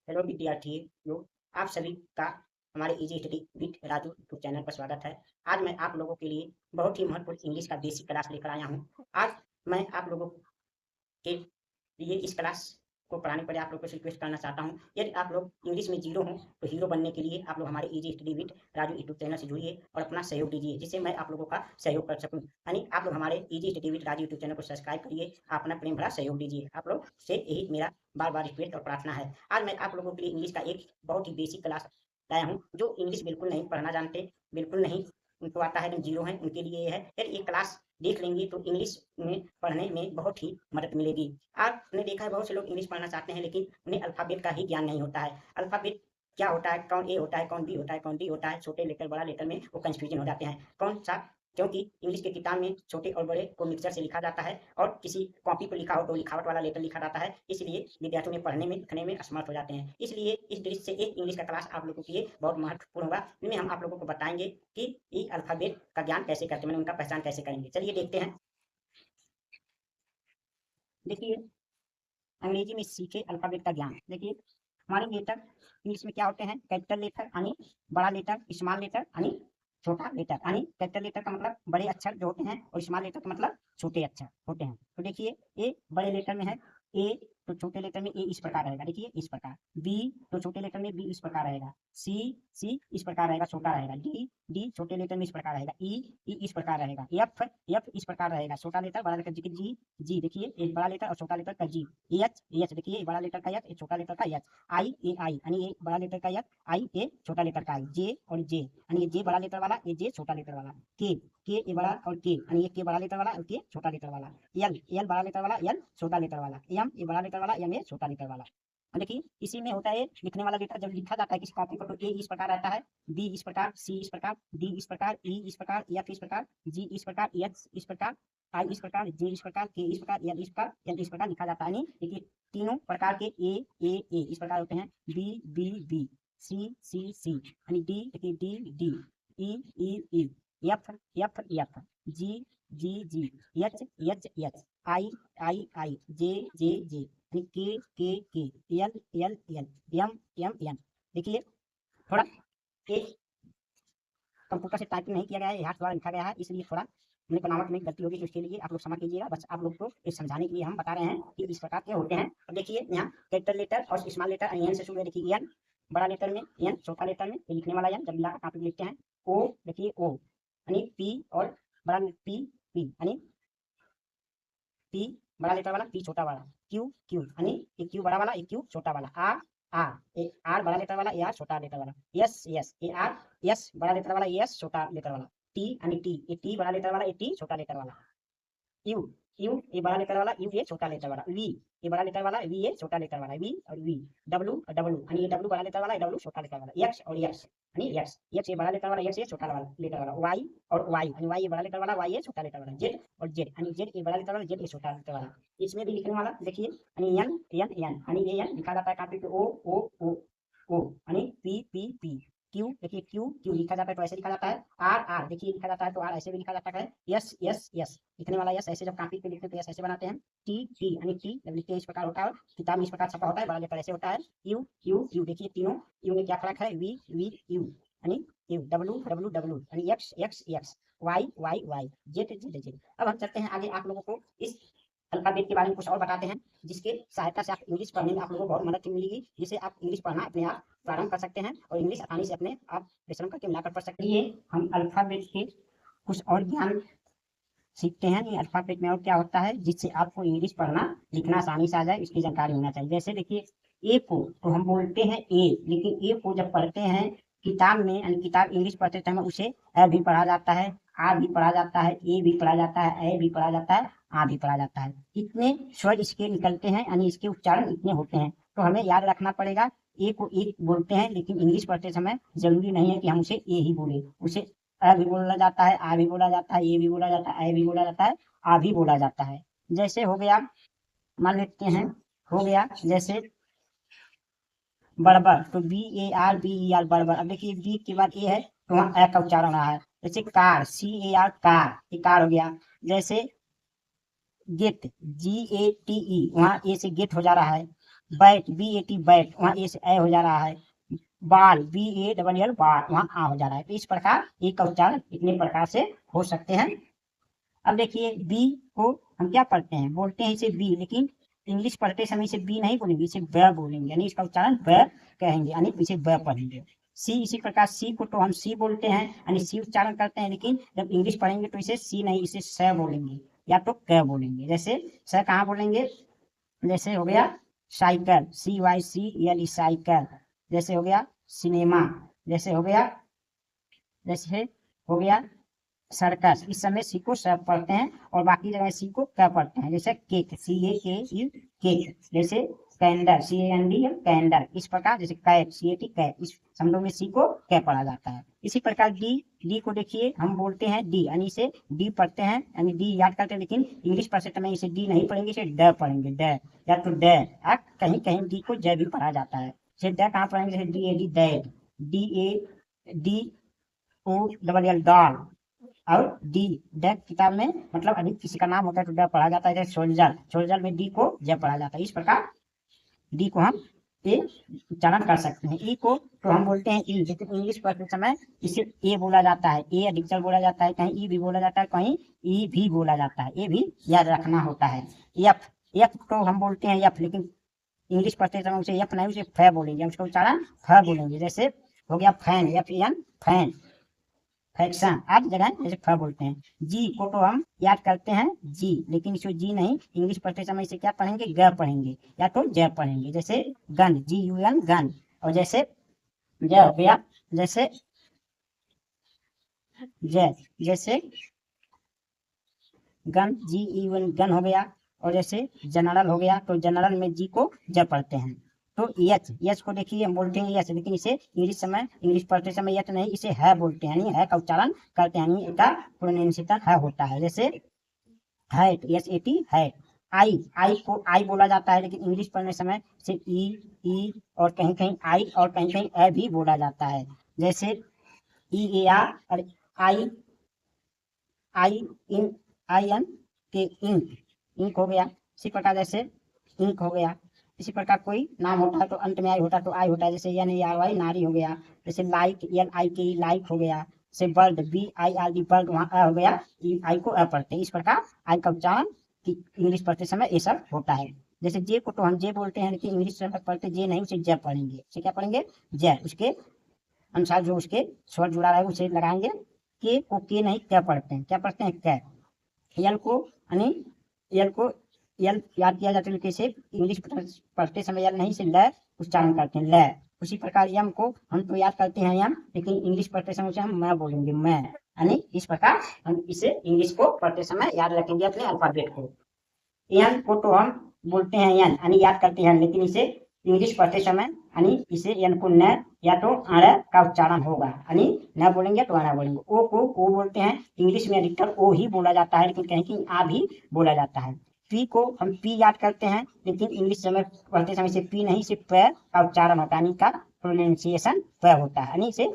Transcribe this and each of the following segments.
Hello विद्यार्थियों, आप सभी का हमारे easy study with Raju YouTube channel पर स्वागत है। आज मैं आप लोगों के लिए बहुत ही महत्वपूर्ण इंग्लिश का बेसिक क्लास लेकर आया हूँ। आज मैं आप लोगों के लिए इस क्लास को पढ़ाने पर आप लोगों से रिक्वेस्ट करना चाहता हूँ, यदि आप लोग इंग्लिश में जीरो हों तो हीरो बनने के लिए आप लोग हमारे easy study with Raju YouTube channel से जुड़िए और अपना सहयोग दीजिए, जिससे मैं आप लोगों का सहयोग कर सकूँ। यानी आप लोग हमारे easy study with Raju YouTube channel को सब्सक्राइब करिए, अपना प्रेम भरा सहयोग दीजिए। आप लोग से यही मेरा बार बार रिक्वेस्ट और प्रार्थना है। आज मैं आप लोगों के लिए इंग्लिश का एक बहुत ही बेसिक क्लास लाया हूँ। जो इंग्लिश बिल्कुल नहीं पढ़ना जानते, बिल्कुल नहीं उनको आता है, जीरो है, उनके लिए ये है। यदि ये क्लास देख लेंगे तो इंग्लिश में पढ़ने में बहुत ही मदद मिलेगी। आपने देखा है बहुत से लोग इंग्लिश पढ़ना चाहते हैं लेकिन उन्हें अल्फाबेट का ही ज्ञान नहीं होता है। अल्फाबेट क्या होता है, कौन ए होता है, कौन बी होता है, कौन डी होता है, छोटे लेटर बड़ा लेटर में वो कंफ्यूजन हो जाते हैं कौन सा, क्योंकि इंग्लिश के किताब में छोटे और बड़े को मिक्सचर से लिखा जाता है और किसी कॉपी पर लिखा हो तो लिखावट वाला लेटर लिखा जाता है, इसलिए विद्यार्थियों में पढ़ने में लिखने में असमर्थ हो जाते हैं। इसलिए इस दृष्टि से एक इंग्लिश का क्लास आप लोगों के लिए बहुत महत्वपूर्ण होगा। इनमें हम आप लोगों को बताएंगे कि ई अल्फाबेट का ज्ञान कैसे करते हैं, उनका पहचान कैसे करेंगे। चलिए देखते हैं। देखिए, अंग्रेजी में सीखे अल्फाबेट का ज्ञान। देखिए, हमारे लेटर इंग्लिश में क्या होते हैं, कैपिटल लेटर यानी बड़ा लेटर, स्मॉल लेटर यानी छोटा लेटर। यानी कैपिटल लेटर का मतलब बड़े अक्षर जो होते हैं और स्मॉल लेटर का मतलब छोटे अक्षर होते हैं। तो देखिए, ए बड़े लेटर में है ए, तो छोटे लेटर में ए इस प्रकार रहेगा, देखिए इस प्रकार। बी तो छोटे लेटर में बी इस प्रकार रहेगा। सी सी इस प्रकार रहेगा, छोटा रहेगा। डी डी छोटे लेटर में इस प्रकार रहेगा। ई ई इस प्रकार रहेगा। एफ एफ इस प्रकार रहेगा, छोटा लेटर बड़ा लेटर। जी जी देखिए, एक बड़ा लेटर और छोटा लेटर का जी। एच एच देखिए, बड़ा लेटर का एच, छोटा लेटर का एच। आई ए आई यानी ये बड़ा लेटर का एच, आई ए छोटा लेटर का आई। जे और जे यानी ये जे बड़ा लेटर वाला, ये जे छोटा लेटर वाला। के ए बड़ा और के यानी ये के बड़ा लेटर वाला और के छोटा लेटर वाला। एल एल बड़ा लेटर वाला, एल छोटा लेटर वाला। एम ए बड़ा लेटर वाला, एम ए छोटा लेटर वाला। और देखिए, इसी में होता है लिखने वाला लेटर। जब लिखा जाता है किसी कॉपी पर तो ए इस प्रकार रहता है, बी इस प्रकार, सी इस प्रकार, डी इस प्रकार, ई इस प्रकार, एफ इस प्रकार, जी इस प्रकार, एच इस प्रकार, आई इस प्रकार, जे इस प्रकार, के इस प्रकार, एल इस प्रकार, एल इस प्रकार लिखा जाता है। देखिए, तीनों प्रकार के ए इस प्रकार होते हैं। B B B, C C C यानी डी, देखिए D D, E E E, F F F, G G G, H H H, I I I, J J J, K K, L L L, M M N. देखिए, थोड़ा एक computer से typing नहीं किया गया है, हाथ द्वारा लिखा गया है, इसलिए थोड़ा मेरे बनावट में गलती होगी, उसके लिए आप लोग समझ लीजिएगा। बस आप लोग को ये समझाने के लिए हम बता रहे हैं कि इस प्रकार के होते हैं। अब देखिए, यहाँ कैपिटल लेटर और स्मॉल लेटर एन से शुरू है। देखिए एन बड़ा लेटर में, एन छोटा लेटर में, लिखने वाला एन जब मिला कॉपी लिखते हैं। ओ देखिए ओ यानी पी और बड़ा पी पी यानी पी बड़ा लेटर वाला, पी छोटा वाला। क्यू क्यू यानी एक क्यू बड़ा वाला, एक क्यू छोटा वाला। आर आर, ए आर बड़ा लेटर वाला, ए आर छोटा लेटर वाला। Yes yes, A R yes बड़ा लेटर वाला, ए एस छोटा लेटर वाला। टी यानी टी, ए टी बड़ा लेटर वाला, ए टी छोटा लेटर वाला। यू यू ये बड़ा लेटर वाला, यू ये छोटा लेटर वाला। वी ये बड़ा लेटर वाला, वी ये छोटा लेटर वाला। वी और वी। डब्लू डब्लू यानी ये डब्लू बड़ा लेटर वाला, डब्लू छोटा लेटर वाला। एक्स और एक्स यानी एक्स, एक्स ये बड़ा लेटर वाला, एक्स ये छोटा वाला लेटर वाला। वाई और वाई यानी वाई ये बड़ा लेटर वाला, वाई ये छोटा लेटर वाला। जेड और जेड यानी जेड ये बड़ा लेटर वाला, जेड ये छोटा लेटर वाला। इसमें भी लिखने वाला देखिए, यानी एन एन एन यानी ये एन लिखा जाता है काफी पे ओ ओ ओ ओ यानी पी पी पी। क्यू देखिए, क्यू क्यू लिखा जाता है तो ऐसे लिखा जाता है। आर आर देखिए लिखा जाता है तो आर ऐसे भी लिखा जाता है। यस यस यस लिखने वाला यस ऐसे जब कॉपी पे लिखते हैं तो यस ऐसे बनाते हैं। टी टी यानी टी जब लिखते हैं इस प्रकार होता है, किताब में इस प्रकार छपा होता है, बड़ा लेटर ऐसे होता है। यू यू यू देखिए, तीनों यू में क्या फर्क है। वी वी यू यानी यू। डब्लू डब्लू डब्लू यानी X X X. Y Y Y, Z Z Z. अब हम चलते हैं आगे, आप लोगों को इस अल्फाबेट के बारे में कुछ और बताते हैं, जिसके सहायता से आप इंग्लिश पढ़ने में आप लोगों को बहुत मदद मिलेगी, जिससे आप इंग्लिश पढ़ना अपने आप प्रारंभ कर सकते हैं और इंग्लिश आसानी से अपने आप परिश्रम करके मिलाकर पढ़ सकते हैं। हम अल्फाबेट के कुछ और ज्ञान सीखते हैं। ये अल्फाबेट में और क्या होता है जिससे आपको इंग्लिश पढ़ना लिखना आसानी से आ जाए, इसकी जानकारी होना चाहिए। जैसे देखिए, ए को तो हम बोलते हैं ए, लेकिन ए को जब पढ़ते हैं किताब में, यानी किताब इंग्लिश पढ़ते समय उसे ए भी पढ़ा जाता है, आ भी पढ़ा जाता है, ए भी पढ़ा जाता है, ए भी पढ़ा जाता है, आ भी पढ़ा जाता है। इतने स्वर इसके निकलते हैं, यानी इसके उच्चारण इतने होते हैं, तो हमें याद रखना पड़ेगा। ए को ए बोलते हैं, लेकिन इंग्लिश पढ़ते समय जरूरी नहीं है कि हम उसे ए ही बोले, उसे अ भी बोला जाता है, आ भी बोला जाता है, ए भी बोला जाता है, ए भी बोला जाता है, आ भी बोला जाता है। जैसे हो गया, मान लेते हैं, हो गया जैसे बड़बर, तो B A R B E R barber. अब देखिए, बी के बाद ए है तो वहाँ ए का उच्चारण रहा है। जैसे car, C A R car, ये कार हो गया। जैसे gate, ji A T E, वहाँ ए से गेट हो जा रहा है। बैट BAT बैट, वहाँ ए से ए हो जा रहा है। बाल BALL बाल, वहाँ आ हो जा रहा है। तो इस प्रकार ए का उच्चारण इतने प्रकार से हो सकते हैं। अब देखिए बी को हम क्या पढ़ते हैं, बोलते हैं इसे बी, लेकिन इंग्लिश पढ़ते समय इसे बी नहीं बोलेंगे, इसे ब बोलेंगे, यानी इसका उच्चारण ब कहेंगे, यानी इसे ब पढ़ेंगे। सी, इसी प्रकार सी को तो हम सी बोलते हैं, यानी सी उच्चारण करते हैं, लेकिन जब इंग्लिश पढ़ेंगे तो इसे सी नहीं, इसे स बोलेंगे या तो क बोलेंगे। जैसे स कहाँ बोलेंगे, जैसे हो गया साइकिल, CYCLE साइकिल। जैसे हो गया सिनेमा, जैसे हो गया सर्कस। इस समय सी को स पढ़ते हैं और बाकी जगह सी को क पढ़ते हैं। जैसे केक, CAKE केक। जैसे कैंडल, CANDL कैंडल। इस प्रकार जैसे कैट, CAT कैट। इस शब्दों में सी को क पढ़ा जाता है। इसी प्रकार डी को देखिए हम बोलते हैं डी, यानी इसे डी पढ़ते हैं, यानी डी याद करते हैं, लेकिन इंग्लिश पढ़ते समय इसे डी नहीं पढ़ेंगे, इसे ड पढ़ेंगे, ड या तो ड। कहीं कहीं डी को ज भी पढ़ा जाता है। जैसे ड कहाँ पढ़ेंगे, जैसे DAD डैड, DADOLL डॉल। और डी ड किताब में मतलब अधिक किसी का नाम होता है तो ड पढ़ा जाता है। जैसे सोल्जर, सोल्जर में डी को ज पढ़ा जाता है। इस प्रकार डी को हम ए उच्चारण कर सकते हैं। ई को तो हम बोलते हैं ई, लेकिन इंग्लिश पढ़ते समय इसे ए बोला जाता है, ए अधिकतर बोला जाता है, कहीं ई भी बोला जाता है, कहीं ई भी बोला जाता है, ये भी याद रखना होता है। एफ, एफ तो हम बोलते हैं एफ, लेकिन इंग्लिश पढ़ते समय उसे एफ नहीं, उसे फ बोलेंगे, उसका उच्चारण फ बोलेंगे। जैसे हो गया फैन, FEN फैन। फैक्शन आप जगह जैसे फ बोलते हैं। जी को तो हम याद करते हैं जी, लेकिन इसको जी नहीं, इंग्लिश पढ़ते समय इसे क्या पढ़ेंगे, ग पढ़ेंगे या तो ज पढ़ेंगे। जैसे गन, GUN गन। और जैसे ज हो गया, जैसे जैसे गन, GEN गन हो गया। और जैसे जनरल हो गया, तो जनरल में जी को ज पढ़ते हैं। तो यच को देखिए हम बोलते हैं यच, लेकिन इसे इंग्लिश पढ़ते समय यच नहीं, इसे है बोलते हैं, यानी है का उच्चारण करते हैं, यानी इसका प्रोनाउंसिएशन है होता है। जैसे हैट, SAT हैट। आई को आई बोला जाता है, लेकिन इंग्लिश पढ़ने समय इसे ई और कहीं कहीं आई और कहीं कहीं ए भी बोला जाता है। जैसे EAR और IN के इंक हो गया। इसी प्रकार जैसे इंक हो गया। इसी प्रकार कोई नाम होता है तो अंत में आई होता है तो आई होता है। जैसे NARY नारी हो गया। जैसे लाइक, LIKE लाइक हो गया। जैसे बर्ड, BIRD बर्ड, वहाँ अ हो गया, आई को अ पढ़ते हैं। इस प्रकार आई का उच्चारण इंग्लिश पढ़ते समय ये सब होता है। जैसे जे को तो हम जे बोलते हैं, लेकिन इंग्लिश में पढ़ते जे नहीं, उसे ज पढ़ेंगे। उसे क्या पढ़ेंगे, ज। उसके अनुसार जो उसके स्वर जुड़ा रहे उसे लगाएंगे। के को के नहीं, क्या पढ़ते हैं, क्या पढ़ते हैं, कै। यल को यानी यल याद किया जाता है, लेकिन इसे इंग्लिश पढ़ते समय यल नहीं, से ल उच्चारण करते हैं, ल। उसी प्रकार यम को हम तो याद करते हैं यम, लेकिन इंग्लिश पढ़ते समय उसे हम मैं बोलेंगे, मैं। यानी इस प्रकार हम इसे इंग्लिश को पढ़ते समय याद रखेंगे अपने अल्फाबेट को। एन को तो हम बोलते हैं एन, यानी याद करते हैं, लेकिन इसे इंग्लिश पढ़ते समय यानी इसे एन को न या तो अण का उच्चारण होगा, यानी न बोलेंगे तो अण बोलेंगे। ओ को ओ बोलते हैं, इंग्लिश में अधिकतर ओ ही बोला जाता है, लेकिन कहीं कहीं आ भी बोला जाता है। पी को हम पी याद करते हैं, लेकिन इंग्लिश समय पढ़ते समय इसे पी नहीं, इसे प का उच्चारण होता है, यानी का प्रोनाउंसिएशन प होता है, यानी इसे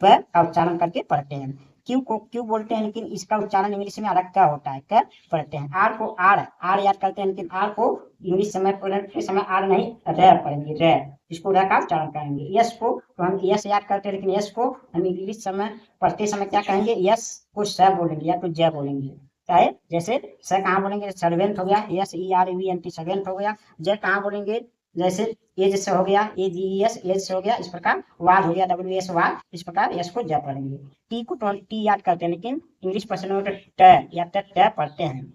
प का उच्चारण करके पढ़ते हैं। क्यू को क्यू बोलते हैं, लेकिन इसका उच्चारण इंग्लिश में अलग क्या होता है, क्या पढ़ते हैं। आर को आर याद करते हैं, लेकिन आर को इंग्लिश समय पढ़ते समय आर नहीं, रे पढ़ेंगे, रे। इसको रे का उच्चारण करेंगे। यस को तो हम यस याद करते हैं, लेकिन यस को हम इंग्लिश समय पढ़ते समय क्या कहेंगे, यस को स बोलेंगे या तो ज बोलेंगे। चाहे जैसे स कहाँ बोलेंगे, सर्वेंट हो गया, SERVENT सर्वेंट हो गया। ज कहाँ बोलेंगे, जैसे एज से हो गया, AGES एज से हो गया। इस प्रकार वाल हो गया, WS वाल। इस प्रकार यस को ज पढ़ेंगे। टी को तो टी याद करते हैं, लेकिन इंग्लिश पढ़ने में ट या ट पढ़ते हैं।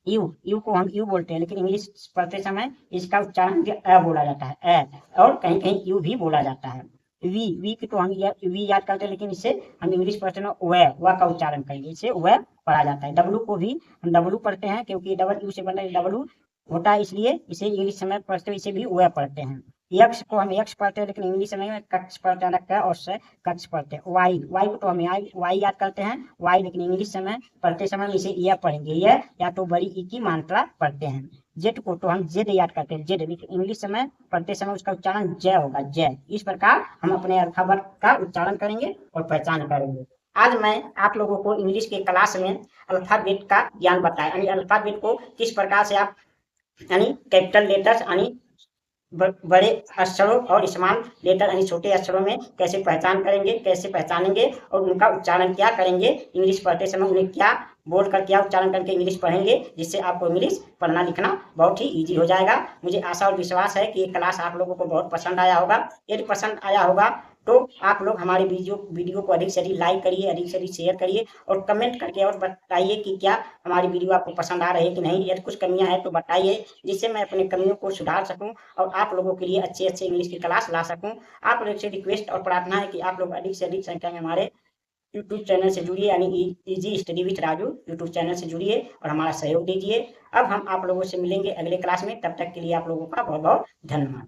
यू को हम यू बोलते हैं, लेकिन इंग्लिश पढ़ते समय इसका उच्चारण अ बोला जाता है, अ। और कहीं कहीं यू भी बोला जाता है। वी की तो हम वी याद करते हैं, लेकिन इसे हम इंग्लिश पढ़ते हैं व का उच्चारण करेंगे, इसे व पढ़ा जाता है। डब्लू को भी हम डब्लू पढ़ते हैं, क्योंकि डबल यू से बना डब्लू होता है, इसलिए इसे इंग्लिश समय पढ़ते हुए इसे भी व पढ़ते हैं। यक्ष को हम यक्ष पढ़ते हैं, लेकिन इंग्लिश में कक्ष पढ़ते हैं, क और से कक्ष पढ़ते हैं। वाई को तो हम वाई याद करते हैं, वाई, लेकिन इंग्लिश समय पढ़ते समय हम इसे यह पढ़ेंगे, यह या तो बड़ी ई की मात्रा पढ़ते हैं। जेड को तो हम जेड याद करते हैं, जेड, लेकिन इंग्लिश समय पढ़ते समय उसका उच्चारण ज होगा, ज। इस प्रकार हम अपने अल्फाबेट का उच्चारण करेंगे और पहचान करेंगे। आज मैं आप लोगों को इंग्लिश के क्लास में अल्फाबेट का ज्ञान बताया, यानी अल्फाबेट को किस प्रकार से आप यानी कैपिटल लेटर्स यानी बड़े अक्षरों और स्मॉल लेटर यानी छोटे अक्षरों में कैसे पहचान करेंगे, कैसे पहचानेंगे और उनका उच्चारण क्या करेंगे, इंग्लिश पढ़ते समय उन्हें क्या बोलकर क्या उच्चारण करके इंग्लिश पढ़ेंगे, जिससे आपको इंग्लिश पढ़ना लिखना बहुत ही ईजी हो जाएगा। मुझे आशा और विश्वास है कि ये क्लास आप लोगों को बहुत पसंद आया होगा। यदि पसंद आया होगा तो आप लोग हमारे वीडियो को अधिक से अधिक लाइक करिए, अधिक से अधिक शेयर करिए और कमेंट करके और बताइए कि क्या हमारी वीडियो आपको पसंद आ रही है कि नहीं। यदि कुछ कमियां हैं तो बताइए, जिससे मैं अपनी कमियों को सुधार सकूं और आप लोगों के लिए अच्छे अच्छे इंग्लिश की क्लास ला सकूं। आप लोग से रिक्वेस्ट और प्रार्थना है कि आप लोग अधिक से अधिक संख्या में हमारे यूट्यूब चैनल से जुड़िए, यानी easy study with Raju YouTube channel से जुड़िए और हमारा सहयोग दीजिए। अब हम आप लोगों से मिलेंगे अगले क्लास में, तब तक के लिए आप लोगों का बहुत बहुत धन्यवाद।